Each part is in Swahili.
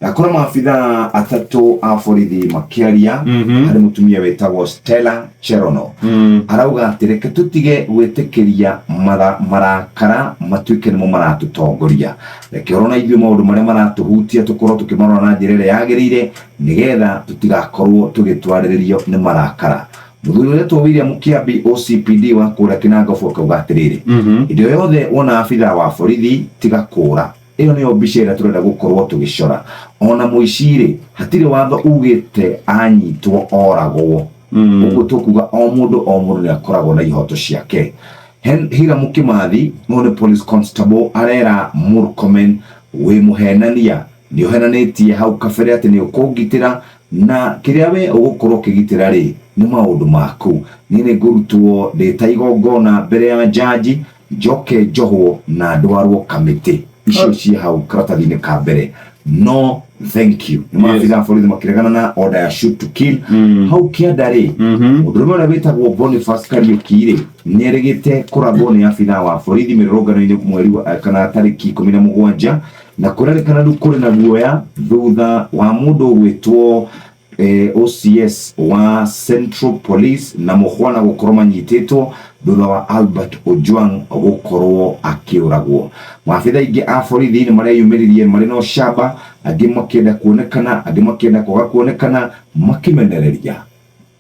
akora maabitha atatu a borithi makiaria hari mutumia wetagwo Stella Cherono arauga ati reke tutige gwitikiria marakara matuike nimo maratutongoria reke orona ithuĩ maundu maria maratuhutia tukorwo tukimarora na njĩra ĩrĩa yagĩrĩire nigetha tutigakorwo tugitwarĩrĩrio nĩ marakara. Muthuri ũrĩa twa William Kiambi OCPD wa kũũra Kinangop akauga atĩrĩrĩ indo yothe wona abitha wa borithi tiga kũũra iyo niyo mbica ĩrĩa turenda gukorwo tugicora ona muiciri hatire watho ugite anyitwo oragwo uguo tukuga o mundu ni akoragwo na ihoto ciake. Hira Mukimathi no police constable arera Murkomen we muhenania ni ohenanitie hau kabere ati ni ukugitira na kiria we ugukorwo kigitira ri ni maundu maku ni ngurutwo ndeta igongona mbere ya jaji Njoke Njohwo na ndwarwo kamiti icio cia hau karatathi-inĩ ka mbere. No thank you ni maabitha borithi makiregana na order ya shoot to kill hau kiandari mundu ũrĩa wetagwo Boniface Kariuki ri nĩerĩgĩte kũrathwo nĩ abitha wa borithi mĩrũrũngano-inĩ mweri kana tarĩki 17 na kũrerĩkana rĩu kũrĩ na guoya thutha wa mũndũ ũgwĩtwo OCS wa Central Police na mũhwana gũkorwo manyitĩtwo thutha wa Albert Ojwang gũkorwo akĩũragwo. Maabitha aingĩ a borithi nĩ mareyumĩririe marĩ na ũcamba, angĩ makĩenda kuonekana, angĩ makĩenda kwaga kuonekana, makimenereria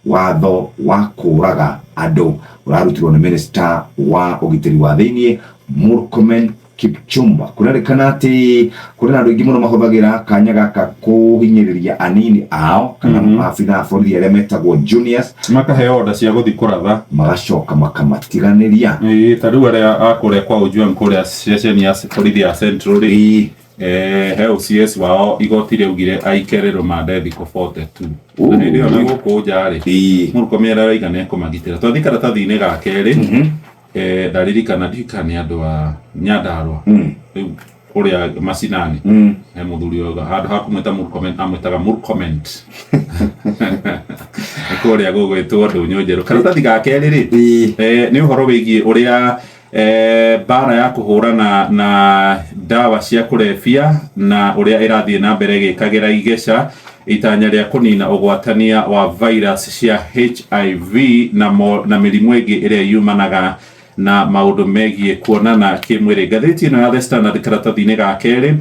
watho wa kũũraga andũ ũrarutirwo nĩ minister wa ũgitĩri wa thĩinĩ Murkomen Kipchumba. Kũrerĩkana atĩ kũrĩ na andũ aingĩ mũno mahũthagĩra kanya gaka kũhinyĩrĩria anini ao kana maabitha a borithi arĩa metagwo juniors makaheo order cia gũthiĩ kũratha magacoka makamatiganĩria. Ta rĩu arĩa akũrĩa kwa Ojwang kũrĩa ceceni ya borithi ya Central he OCS wao igoti rĩaugire aikere rũmande thikũ 42 na hĩndĩ ĩyo na gũkũ nja rĩ Murkomen arauga nĩekũmagitĩra. Twathi karatathi-inĩ gake rĩ ndaririkana ndikane andũ a Nyandarua rĩu kũrĩa macinani he mũthuri ũyũ handũ ha kũmwĩta Murkomen amwĩtaga Murkoment kũrĩa gũgwĩtwo Ndũnyũ Njerũ. Karatathi gake rĩ nĩ ũhoro wĩgiĩ ũrĩa bara ya kũhũrana na ndawa cia kũrebia na ũrĩa ĩrathiĩ na mbere gĩkagĩra igeca itanya rĩa kũnina ũgwatania wa virus cia HIV na mĩrimũ ĩngĩ ĩrĩa yumanaga na maundu megie kuonana kimwiri. Ngathĩti ĩno ya The Standard karatathi-inĩ gake rĩ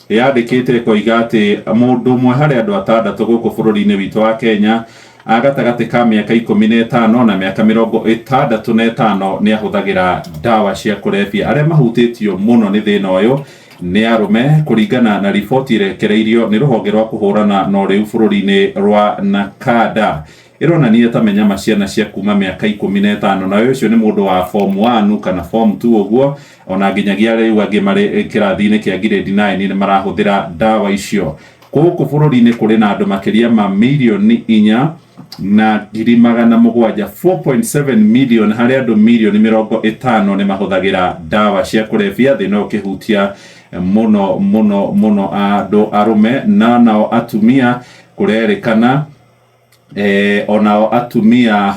yandĩkĩte koiga atĩ mũndũ ũmwe harĩ andũ atandatũ gũkũ bũrũri-inĩ witũ wa Kenya agatagatĩ ka mĩaka 15 na mĩaka 65 nĩ ahũthagĩra ndawa cia kũrebia. Arĩa mahutĩtio mũno nĩ thĩna ũyũ nĩ arũme kũringana na riboti irekereirio nĩ rũhonge rwa kũhũrana na ũrĩu bũrũri-inĩ rwa NACADA. Ironania ta menyama ciana cia kuma mĩaka 15 na ũcio nĩ mũndũ wa form 1 kana form 2 ũguo ona nginyagia rĩu angĩ marĩ kĩrathi-inĩ kĩa grade 9 nĩ marahũthĩra ndawa icio. Gũkũ bũrũri-inĩ kũrĩ na andũ makĩria ma milioni 4 na 700,000 4.7 million harĩ andũ milioni 50 nĩ mahũthagĩra ndawa cia kũrebia. Thĩna ũkĩhutia mũno andũ arũme na nao atumia kũrerĩkana onao atumia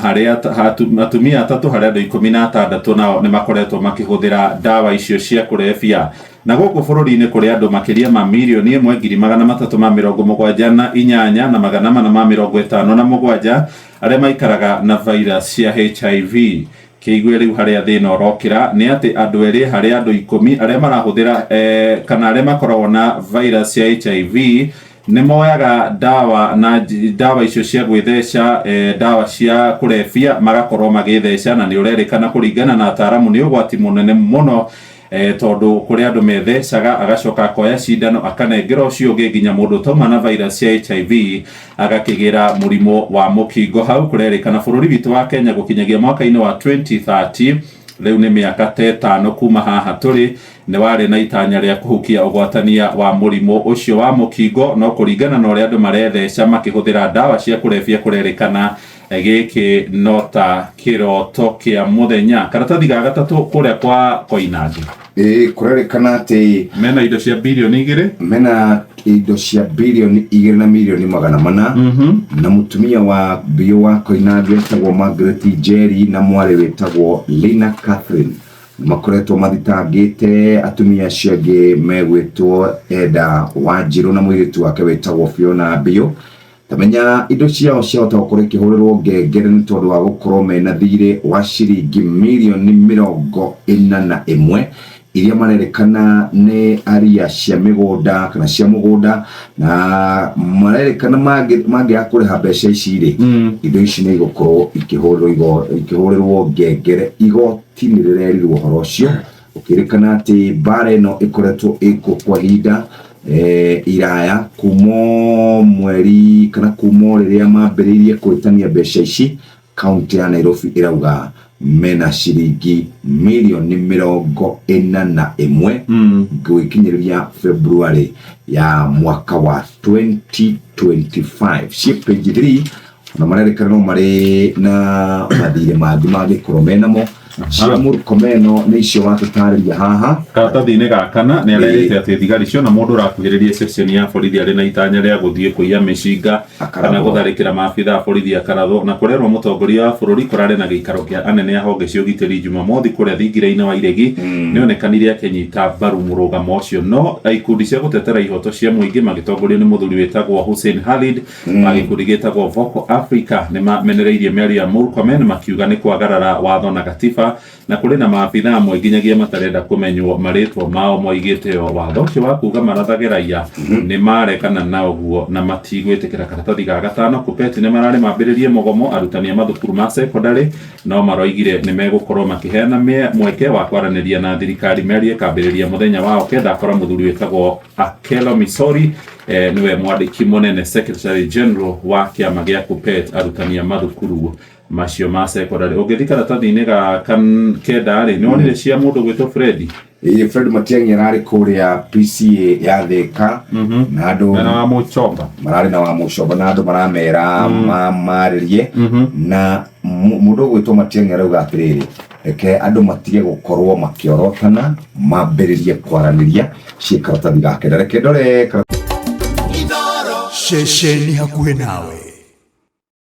atatũ harĩ andũ 16 nao nĩ makoretwo makĩhũthĩra ndawa icio cia kũrebia. Na gũkũ bũrũri-inĩ kũrĩ andũ makĩria ma milioni 1,378 na 457 arĩa maikaraga na virus cia HIV. Kĩigue rĩu harĩa thĩna ũrokĩra nĩ atĩ andũ erĩ harĩ andũ 10 arĩa marahũthĩra kana arĩa makoragwo na virus cia HIV nĩ moyaga ndawa icio cia gwĩtheca ndawa cia kũrebia magakorwo magĩtheca, na nĩ ũrerĩkana kũringana na ataaramu nĩ ũgwati mũnene mũno tondũ kũrĩ andũ methecaga agacoka akoya cindano akanengera ũcio ũngĩ nginya mũndũ tauma na virus ya HIV agakĩgĩra mũrimũ wa mũkingo. Hau kũrerĩkana bũrũri witũ wa Kenya gũkinyagia mwaka-inĩ wa 2030 rĩu nĩ mĩaka 5 kuma haha tũrĩ nĩ warĩ na itanya rĩa kũhukia ũgwatania wa mũrimũ ũcio wa mũkingo, no kũringana na ũrĩa andũ maretheca makĩhũthĩra ndawa cia kũrebia kũrerĩkana gĩkĩ no ta kĩroto kĩa mũthenya. Karatathi ga gatatũ kũrĩa kwa Koinange kũrerĩkana atĩ mena indo cia bilioni 2 mena indo cia bilioni 2 na milioni 400 na mutumia wa bio wa Koinange wetagwo Margaret Njeri na mwari wetagwo Lina Catherine makoretwo mathitangite atumia acio angi megwitwo Eda Wanjiru na mwiritu wake wetagwo Fiona Bio. Tamenya indo ciao ciahota gukorwo ikihurirwo ngengere ni tondu wa gukorwo mena thirĩ wa ciringi mirioni 41 iria marerekana ni aria cia migunda kana cia mugunda, na marerekana mangi akuriha mbeca ici ri indo ici ni igukorwo ikihurirwo ngengere igoti-inĩ rirerirwo horo ucio, ukiririkana ati bara ino ikoretwo iko kwa hinda iraya kumo mweri kana kumo riria mambiririe kwitania mbeca ici. Kaunti ya Nairobi irauga mena ciringi mirioni 41 gwikinyiriria February ya mwaka wa 2025. Cie page 3 na marerekana no mari na mathire mangi koromena mo cia Murkomen ni icio watutariria haha karatathi-inĩ gakana ni arerete ati thigari cio na mundu urakuhiriria section ya borithi ari na itanya ria guthie kuiya micinga kana gutharikira maabitha a borithi akaratho na kurerwo mutongoria wa bururi kurare na giikaro kia anene a honge cia ugitiri Jumamothi kuria thingira-inĩ wa Iregi ni onekanire akinyita mbaru murugamo ucio, no ikundi cia gutetera ihoto cia muingi magitongorio ni muthuri wetagwo Hussein Khalid magikundi gitagwo Vocal Africa ni mamenereirie miario ya Murkomen makiuga ni kwagarara watho na gatiba na kuri na maabitha amwe nginyagia matarenda kumenywo maritwo mao moigite o watho ucio wa kuga marathageraia ni marekana na uguo na matigwitikira karatathi ga gatano. Kuppet ni marari mambiririe mogomo arutani a mathukuru ma secondary no maroigire ni megukorwo makiheana mweke wa kwaraniria na thirikari merie kambiriria muthenya wao kenda akora muthuri wetagwo Akelo Misori niwe mwandiki munene Secretary General wa kiama gia Kuppet arutani a mathukuru macio ma secondary. Ugithi karatathi-inĩ ga kenda ri ni onire cia mundu gwitwo Fred Fred Matiang'i arari kuria PCA ya Thika na andu na wa Muchomba marari na wa Muchomba na andu maramera maririe na mundu gwitwo Matiang'i arauga atiriri eke andu matige gukorwo makiorotana mambiririe kwaraniria cia karatathi ga kenda. Reke ndore Shesheni hakuhe nawe.